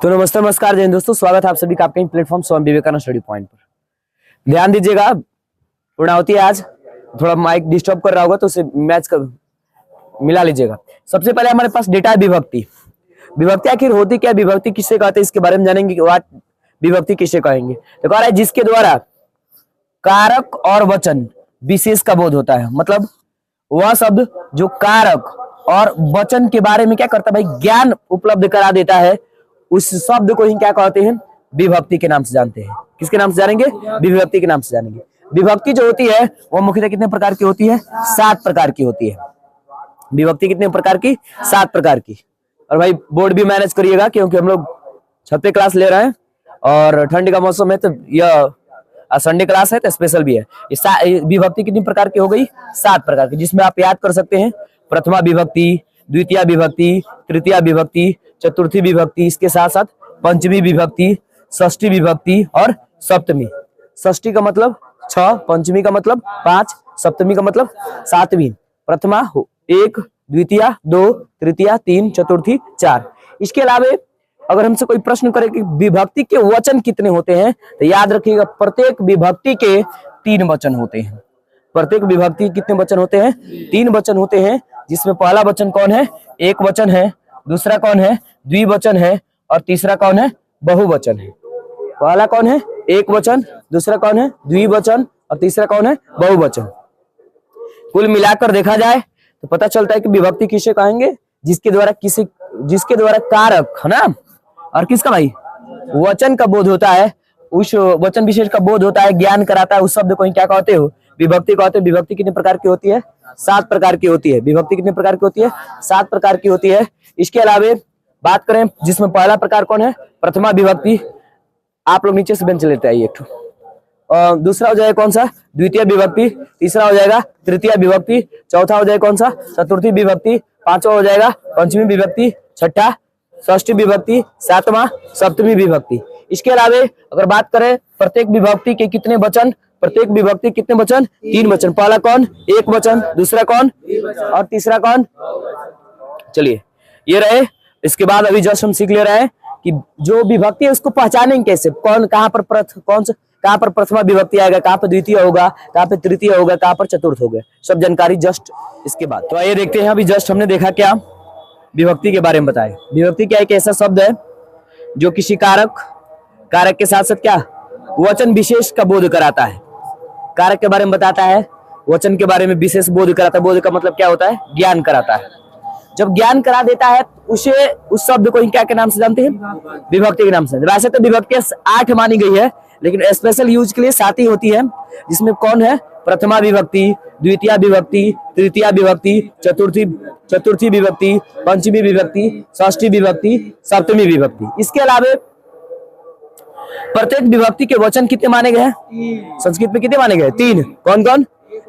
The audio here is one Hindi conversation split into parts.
तो नमस्ते नमस्कार जय हिंद दोस्तों, स्वागत है आप सभी का आपके platform Swami Vivekananda study point पर। ध्यान दीजिएगा, पूर्णावती आज थोड़ा माइक डिस्टर्ब कर रहा होगा तो उसे मैच कर मिला लीजिएगा। सबसे पहले हमारे पास डेटा है विभक्ति। विभक्ति आखिर होती क्या, विभक्ति किसे कहते हैं, इसके बारे में जानेंगे। विभक्ति किसे कहेंगे तो कह रहा है जिसके द्वारा कारक और वचन विशेष का बोध होता है। मतलब वह शब्द जो कारक और वचन के बारे में क्या करता है भाई, ज्ञान उपलब्ध करा देता है, उस शब्द को ही क्या कहते हैं, विभक्ति के नाम से जानते हैं। किसके नाम से जानेंगे, विभक्ति के नाम से जानेंगे। विभक्ति जो होती है वो मुख्यतः कितने प्रकार की होती है, 7 प्रकार की होती है। विभक्ति कितने प्रकार की, 7 प्रकार की। और भाई बोर्ड भी मैनेज करिएगा क्योंकि हम लोग छत पे क्लास ले रहे हैं और ठंड का मौसम है, तो यह संडे क्लास है तो स्पेशल भी है। विभक्ति कितनी प्रकार की हो गई, 7 प्रकार की, जिसमें आप याद कर सकते हैं प्रथमा विभक्ति, द्वितीय विभक्ति, तृतीय विभक्ति, चतुर्थी विभक्ति, इसके साथ साथ पंचमी विभक्ति, षष्ठी विभक्ति और सप्तमी। षष्ठी का मतलब 6, पंचमी का मतलब 5, सप्तमी का मतलब 7वीं। प्रथमा 1, द्वितीय 2, तृतीय 3, चतुर्थी 4। इसके अलावा अगर हमसे कोई प्रश्न करे कि विभक्ति के वचन कितने होते हैं तो याद रखिएगा प्रत्येक विभक्ति के 3 वचन होते हैं। प्रत्येक विभक्ति कितने वचन होते हैं, 3 वचन होते हैं, जिसमें पहला वचन कौन है, एक वचन है, दूसरा कौन है, द्विवचन है, और तीसरा कौन है, बहुवचन है। पहला कौन है, एक वचन, दूसरा कौन है, द्विवचन, और तीसरा कौन है, बहुवचन। कुल मिलाकर देखा जाए तो पता चलता है कि विभक्ति किसे कहेंगे, जिसके द्वारा कारक है ना, और किसका भाई, वचन का बोध होता है, उस वचन विशेष का बोध होता है, ज्ञान कराता है, उस शब्द को ही क्या कहते हो, विभक्ति कहते हैं। विभक्ति कितने प्रकार की होती है, 7 प्रकार की होती है। विभक्ति कितने प्रकार की होती है, 7 प्रकार की होती है। इसके अलावा बात करें जिसमें पहला प्रकार कौन है, प्रथमा विभक्ति। आप लोग नीचे से बेंच लेते आइए एक। और दूसरा हो जाएगा कौन सा, द्वितीय विभक्ति। तीसरा हो जाएगा तृतीय विभक्ति। चौथा हो जाएगा कौन सा, चतुर्थी विभक्ति। 5वां हो जाएगा पंचमी विभक्ति। 6ठा षष्ठी विभक्ति। 7वां सप्तमी विभक्ति। इसके अलावा अगर बात करें प्रत्येक विभक्ति के कितने वचन, प्रत्येक विभक्ति कितने वचन, 3 वचन। पहला कौन, एक वचन, दूसरा कौन, और तीसरा कौन। चलिए ये रहे। इसके बाद अभी जस्ट हम सीख ले रहे हैं कि जो विभक्ति है उसको पहचानेंगे कैसे, कौन कहाँ पर प्रथमा विभक्ति आएगा, कहाँ पर द्वितीय होगा, कहाँ पे तृतीय होगा, कहाँ पर चतुर्थ होगा, सब जानकारी जस्ट इसके बाद। तो आइए देखते हैं। अभी जस्ट हमने देखा क्या, विभक्ति के बारे में बताए। विभक्ति क्या है, एक ऐसा शब्द है जो किसी कारक के साथ साथ क्या, वचन विशेष का बोध कराता है। कारक के बारे में बताता है, वचन के बारे में विशेष बोध कराता है। बोध का मतलब क्या होता है, ज्ञान कराता है। जब ज्ञान करा देता है उसे, उस शब्द को क्या के नाम से जानते हैं, विभक्ति के नाम से। वैसे तो विभक्ति 8 मानी गई है, लेकिन स्पेशल यूज के लिए 7 ही होती है, जिसमें कौन है, प्रथमा विभक्ति, द्वितीय विभक्ति, तृतीय विभक्ति, चतुर्थी विभक्ति, पंचमी विभक्ति, षष्ठी विभक्ति, सप्तमी विभक्ति। इसके अलावा प्रत्येक विभक्ति के वचन कितने माने गए हैं, संस्कृत में कितने माने गए, 3। कौन कौन,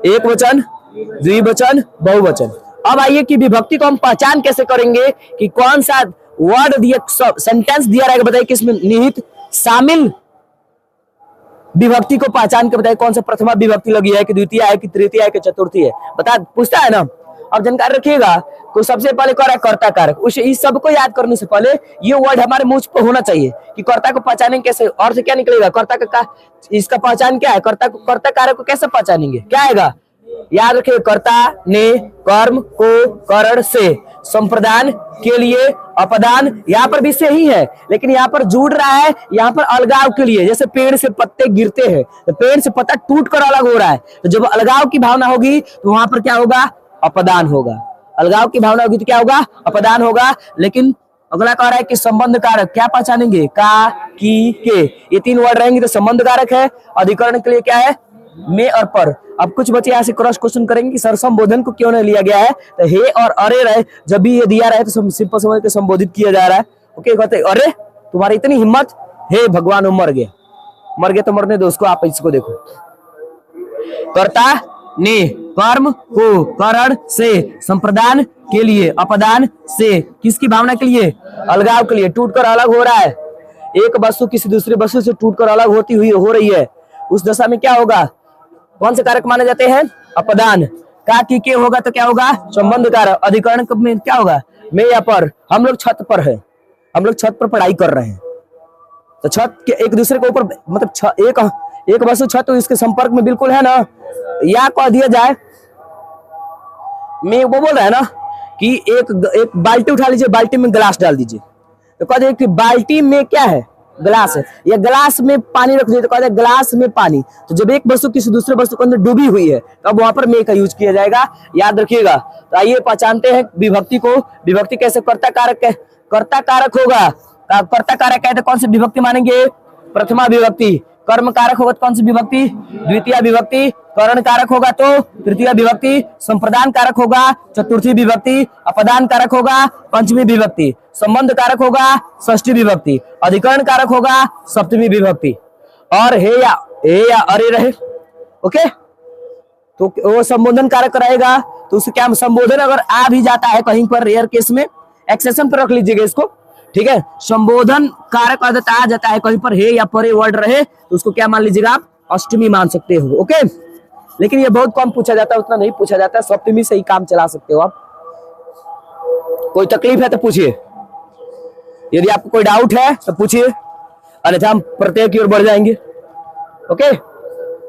एक वचन, द्विवचन, बहुवचन। अब आइए कि विभक्ति को हम पहचान कैसे करेंगे कि कौन सा वर्ड दिया, सेंटेंस दिया रहेगा, बताइए किसमें निहित शामिल विभक्ति को पहचान के बताइए कौन सा प्रथमा विभक्ति लगी है, कि द्वितीय है, कि तृतीय है, कि चतुर्थी है, बता पूछता है ना। और जानकारी रखिएगा तो सबसे पहले कह रहा है कर्ता कारक। उसे इस सब को याद करने से पहले ये वर्ड हमारे मुंह पर होना चाहिए कि कर्ता को पहचानेंगे कैसे, और से क्या निकलेगा, कर्ता का इसका पहचान क्या है, कर्ता कारक को कैसे पहचानेंगे, क्या आएगा, याद रखिए कर्ता ने कर्म को करण से, संप्रदान के लिए अपदान, यहाँ पर भी से ही है लेकिन यहाँ पर जुड़ रहा है, यहाँ पर अलगाव के लिए। जैसे पेड़ से पत्ते गिरते हैं तो पेड़ से पत्ता टूट कर अलग हो रहा है, तो जब अलगाव की भावना होगी तो वहां पर क्या होगा, अपदान होगा। अलगाव की भावना होगी तो क्या होगा, अपदान होगा। लेकिन अगला कह रहा है कि संबंध कारक, क्या पहचानेंगे, का, की, के, ये 3 वर्ड रहेंगे तो संबंध कारक है। अधिकरण के लिए क्या है, में और पर। अब कुछ बच्चे यहाँ से क्रॉस क्वेश्चन करेंगे कि सर संबोधन को क्यों नहीं लिया गया है, तो हे और अरे रहे, जब भी ये दिया रहे तो सिंपल समझ के संबोधित किया जा रहा है। ओके, कहते अरे तुम्हारी इतनी हिम्मत, हे भगवान वो मर गया तो मरने दो उसको। आप इसको देखो, कर्ता ने कर्म को करण से, संप्रदान के लिए अपदान से, किसकी भावना के लिए, अलगाव के लिए। टूटकर अलग हो रहा है, एक वस्तु किसी दूसरी वस्तु से टूटकर अलग होती हुई हो रही है, उस दशा में क्या होगा, कौन से कारक माने जाते हैं, अपदान। का की के होगा तो क्या होगा, संबंध कारक। अधिकरण में क्या होगा, में या पर। हम लोग छत पर है, हम लोग छत पर पढ़ाई कर रहे हैं, तो छत के एक दूसरे के ऊपर मतलब एक वस्तु छत तो इसके संपर्क में बिल्कुल है ना, या कह दिया जाए, मैं वो बोल रहा है ना कि एक बाल्टी उठा लीजिए, बाल्टी में गिलास डाल दीजिए, तो कह दे कि बाल्टी में क्या है, गिलास है, या गिलास में पानी रख दीजिए तो कह दे गिलास में पानी। तो जब एक वस्तु किसी दूसरे वस्तु के अंदर डूबी हुई है तब वहां पर में का यूज किया जाएगा, याद रखिएगा। तो आइए पहचानते हैं विभक्ति को। विभक्ति कैसे कर्ता कारक होगा, कर्ता कारक है तो कौन सी विभक्ति मानेंगे, प्रथमा विभक्ति। कर्म कारक होगा तो कौन सी विभक्ति, द्वितीय विभक्ति। करण कारक होगा तो तृतीय विभक्ति। संप्रदान कारक होगा चतुर्थी विभक्ति। अपदान कारक होगा पंचमी विभक्ति। संबंध कारक होगा षष्ठी विभक्ति। अधिकरण कारक होगा सप्तमी विभक्ति। और हे या अरे रहे, ओके, तो वो संबोधन कारक रहेगा, तो उससे क्या संबोधन अगर आ भी जाता है कहीं पर रेयर केस में, एक्सेप्शन पर रख लीजिएगा इसको, ठीक है। संबोधन कारक आदत आ जाता है कहीं पर हे या परे वर्ड रहे तो उसको क्या मान लीजिएगा आप, अष्टमी मान सकते हो, ओके। लेकिन ये बहुत कम पूछा जाता है, उतना नहीं पूछा जाता है, सप्तमी से ही काम चला सकते हो आप। कोई तकलीफ है तो पूछिए, यदि आपको कोई डाउट है तो पूछिए, अन्यथा हम प्रत्येक की ओर बढ़ जाएंगे, ओके।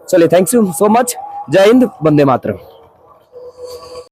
चलिए, थैंक यू सो मच। जय हिंद, वंदे मातरम।